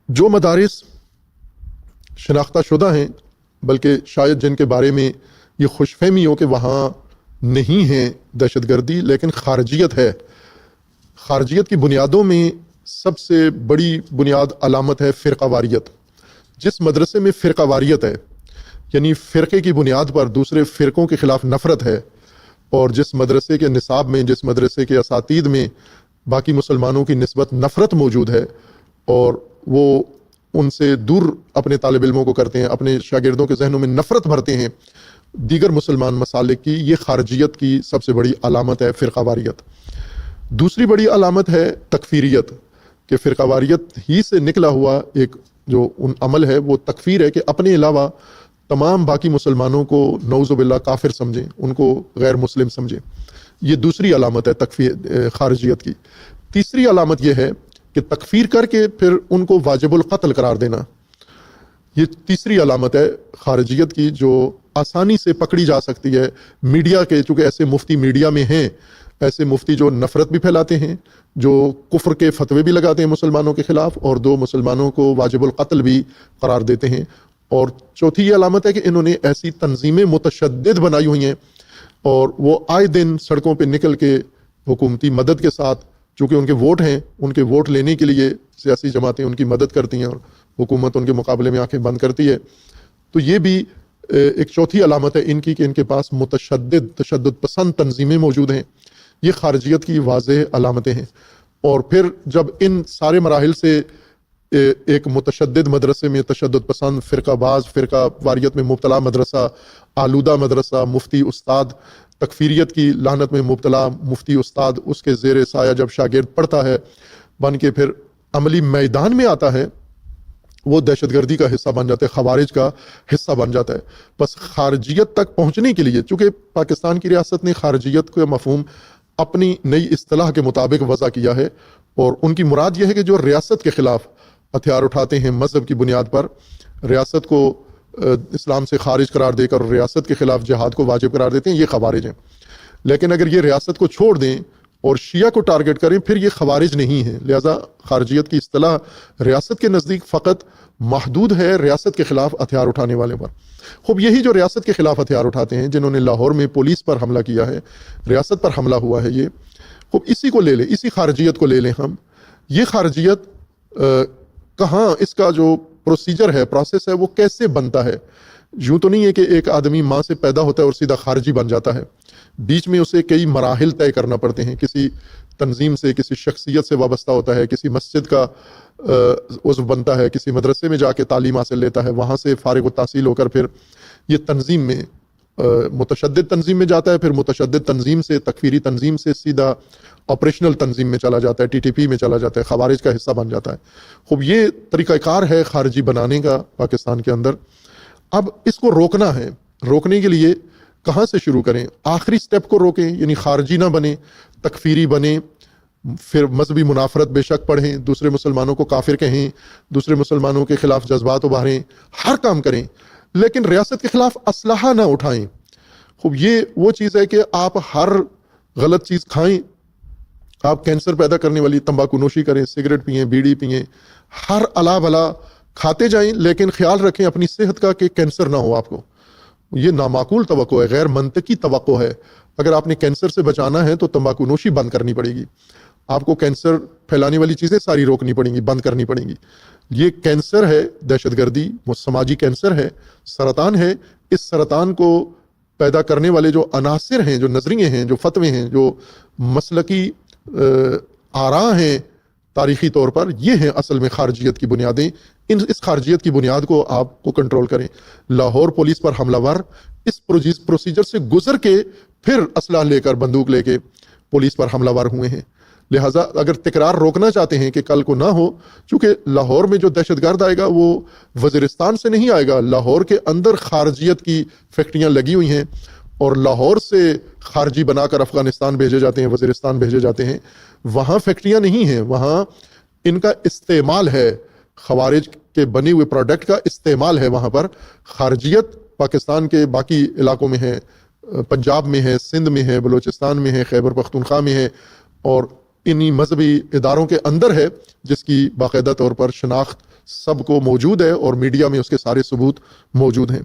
جو مدارس شناختہ شدہ ہیں، بلکہ شاید جن کے بارے میں یہ خوش فہمی ہو کہ وہاں نہیں ہے دہشت گردی لیکن خارجیت ہے، خارجیت کی بنیادوں میں سب سے بڑی بنیاد علامت ہے فرقہ واریت۔ جس مدرسے میں فرقہ واریت ہے، یعنی فرقے کی بنیاد پر دوسرے فرقوں کے خلاف نفرت ہے، اور جس مدرسے کے نصاب میں، جس مدرسے کے اساتید میں باقی مسلمانوں کی نسبت نفرت موجود ہے اور وہ ان سے دور اپنے طالب علموں کو کرتے ہیں، اپنے شاگردوں کے ذہنوں میں نفرت بھرتے ہیں دیگر مسلمان مسالک کی، یہ خارجیت کی سب سے بڑی علامت ہے فرقہ واریت۔ دوسری بڑی علامت ہے تکفیریت، کہ فرقہ واریت ہی سے نکلا ہوا ایک جو عمل ہے وہ تکفیر ہے، کہ اپنے علاوہ تمام باقی مسلمانوں کو نعوذ باللہ کافر سمجھیں، ان کو غیر مسلم سمجھیں۔ یہ دوسری علامت ہے تکفیر خارجیت کی۔ تیسری علامت یہ ہے کہ تکفیر کر کے پھر ان کو واجب القتل قرار دینا، یہ تیسری علامت ہے خارجیت کی، جو آسانی سے پکڑی جا سکتی ہے میڈیا کے، چونکہ ایسے مفتی میڈیا میں ہیں، ایسے مفتی جو نفرت بھی پھیلاتے ہیں، جو کفر کے فتوے بھی لگاتے ہیں مسلمانوں کے خلاف، اور دو مسلمانوں کو واجب القتل بھی قرار دیتے ہیں۔ اور چوتھی یہ علامت ہے کہ انہوں نے ایسی تنظیمیں متشدد بنائی ہوئی ہیں، اور وہ آئے دن سڑکوں پہ نکل کے حکومتی مدد کے ساتھ، چونکہ ان کے ووٹ ہیں، ان کے ووٹ لینے کے لیے سیاسی جماعتیں ان کی مدد کرتی ہیں اور حکومت ان کے مقابلے میں آنکھیں بند کرتی ہے۔ تو یہ بھی ایک چوتھی علامت ہے ان کی، کہ ان کے پاس تشدد پسند تنظیمیں موجود ہیں۔ یہ خارجیت کی واضح علامتیں ہیں۔ اور پھر جب ان سارے مراحل سے ایک متشدد مدرسے میں تشدد پسند، فرقہ باز، فرقہ واریت میں مبتلا مدرسہ، آلودہ مدرسہ، مفتی استاد تکفیریت کی لعنت میں مبتلا مفتی استاد، اس کے زیر سایہ جب شاگرد پڑھتا ہے بن کے پھر عملی میدان میں آتا ہے، وہ دہشت گردی کا حصہ بن جاتا ہے، خوارج کا حصہ بن جاتا ہے۔ بس خارجیت تک پہنچنے کے لیے، چونکہ پاکستان کی ریاست نے خارجیت کا مفہوم اپنی نئی اصطلاح کے مطابق وضع کیا ہے، اور ان کی مراد یہ ہے کہ جو ریاست کے خلاف ہتھیار اٹھاتے ہیں مذہب کی بنیاد پر، ریاست کو اسلام سے خارج قرار دے کر ریاست کے خلاف جہاد کو واجب قرار دیتے ہیں، یہ خوارج ہیں۔ لیکن اگر یہ ریاست کو چھوڑ دیں اور شیعہ کو ٹارگٹ کریں پھر یہ خوارج نہیں ہے۔ لہذا خارجیت کی اصطلاح ریاست کے نزدیک فقط محدود ہے ریاست کے خلاف ہتھیار اٹھانے والے پر۔ خوب یہی جو ریاست کے خلاف ہتھیار اٹھاتے ہیں، جنہوں نے لاہور میں پولیس پر حملہ کیا ہے، ریاست پر حملہ ہوا ہے، یہ خوب اسی کو لے لیں، اسی خارجیت کو لے لیں ہم۔ یہ خارجیت کہاں، اس کا جو پروسیجر ہے، پروسیس ہے، وہ کیسے بنتا ہے؟ یوں تو نہیں ہے کہ ایک آدمی ماں سے پیدا ہوتا ہے اور سیدھا خارجی بن جاتا ہے، بیچ میں اسے کئی مراحل طے کرنا پڑتے ہیں، کسی تنظیم سے، کسی شخصیت سے وابستہ ہوتا ہے، کسی مسجد کا عضو بنتا ہے، کسی مدرسے میں جا کے تعلیم حاصل لیتا ہے، وہاں سے فارغ التحصیل ہو کر پھر یہ تنظیم میں متشدد تنظیم میں جاتا ہے، پھر متشدد تنظیم سے، تکفیری تنظیم سے سیدھا آپریشنل تنظیم میں چلا جاتا ہے، ٹی ٹی پی میں چلا جاتا ہے، خوارج کا حصہ بن جاتا ہے۔ خوب یہ طریقہ کار ہے خارجی بنانے کا پاکستان کے اندر۔ اب اس کو روکنا ہے، روکنے کے لیے کہاں سے شروع کریں؟ آخری سٹیپ کو روکیں، یعنی خارجی نہ بنے، تکفیری بنے، پھر مذہبی منافرت بے شک پڑھیں، دوسرے مسلمانوں کو کافر کہیں، دوسرے مسلمانوں کے خلاف جذبات ابھاریں، ہر کام کریں، لیکن ریاست کے خلاف اسلحہ نہ اٹھائیں۔ خوب یہ وہ چیز ہے کہ آپ ہر غلط چیز کھائیں، آپ کینسر پیدا کرنے والی تمباکو نوشی کریں، سگریٹ پئیں، بیڑی پئیں، ہر الا بلا کھاتے جائیں، لیکن خیال رکھیں اپنی صحت کا کہ کینسر نہ ہو آپ کو۔ یہ نامعقول توقع ہے، غیر منطقی توقع ہے۔ اگر آپ نے کینسر سے بچانا ہے تو تمباکو نوشی بند کرنی پڑے گی، آپ کو کینسر پھیلانے والی چیزیں ساری روکنی پڑیں گی، بند کرنی پڑیں گی۔ یہ کینسر ہے، دہشت گردی وہ سماجی کینسر ہے، سرطان ہے۔ اس سرطان کو پیدا کرنے والے جو عناصر ہیں، جو نظریے ہیں، جو فتوے ہیں، جو مسلکی آراء ہیں تاریخی طور پر، یہ ہیں اصل میں خارجیت کی بنیادیں۔ اس خارجیت کی بنیاد کو آپ کو کنٹرول کریں۔ لاہور پولیس پر حملہ ور اس پروسیجر سے گزر کے پھر اسلحہ لے کر، بندوق لے کے پولیس پر حملہ ور ہوئے ہیں۔ لہٰذا اگر تکرار روکنا چاہتے ہیں کہ کل کو نہ ہو، چونکہ لاہور میں جو دہشت گرد آئے گا وہ وزیرستان سے نہیں آئے گا، لاہور کے اندر خارجیت کی فیکٹریاں لگی ہوئی ہیں، اور لاہور سے خارجی بنا کر افغانستان بھیجے جاتے ہیں، وزیرستان بھیجے جاتے ہیں۔ وہاں فیکٹریاں نہیں ہیں، وہاں ان کا استعمال ہے، خوارج کے بنے ہوئے پروڈکٹ کا استعمال ہے وہاں پر۔ خارجیت پاکستان کے باقی علاقوں میں ہے، پنجاب میں ہے، سندھ میں ہے، بلوچستان میں ہے، خیبر پختونخوا میں ہے، اور انہی مذہبی اداروں کے اندر ہے، جس کی باقاعدہ طور پر شناخت سب کو موجود ہے اور میڈیا میں اس کے سارے ثبوت موجود ہیں۔